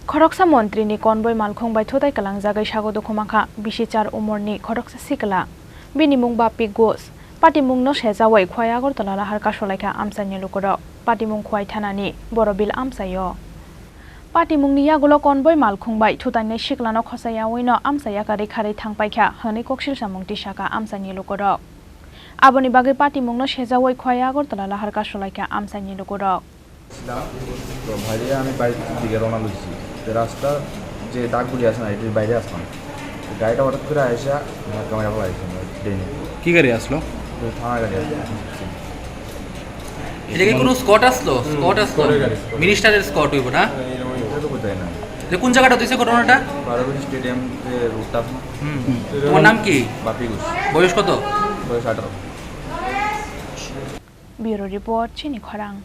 Khoroksa Mantri ni Convoy Malkhung by Thutaiwi kalang jagai sago dokhumaka Bisichar Omarni Khoroksa Siklano bini mung bapi gos pati mung no sejawai khwaya Agartala lahar kasolaika amsani lukorok pati mung khwai thanani borobil amsayo pati mung ni yagulo Convoy Malkhung by Thutaiwi Siklano khosaya wino amsaya kari khari thangpaikha hani koksil samung tisaka amsani lukorok aboni bagai pati mung no sejawai khwaya Agartala lahar kasolaika amsani lukorok তো ভাইরে আমি বাইরে দিকে রওনা দিয়েছি রাস্তা যে দাগগুলি আছে না এটির বাইরে আসলাম গাড়িটা হঠাৎ করে আইসা ধাক্কা মারা পড়াইছে ট্রেনে কি গাড়ি আসলো থানা গাড়ি এটা কি কোনো স্কট আসলো মিনিস্টারের স্কট হইব না এটা তো বোঝাই না যে কোন জায়গাটা হইছে ঘটনাটা বারোবিল স্টেডিয়াম যে রুটটা আছে না তোমার নাম কি বাপি ঘোষ বয়স কত বয়স 18 Bureau Report Chini Khorang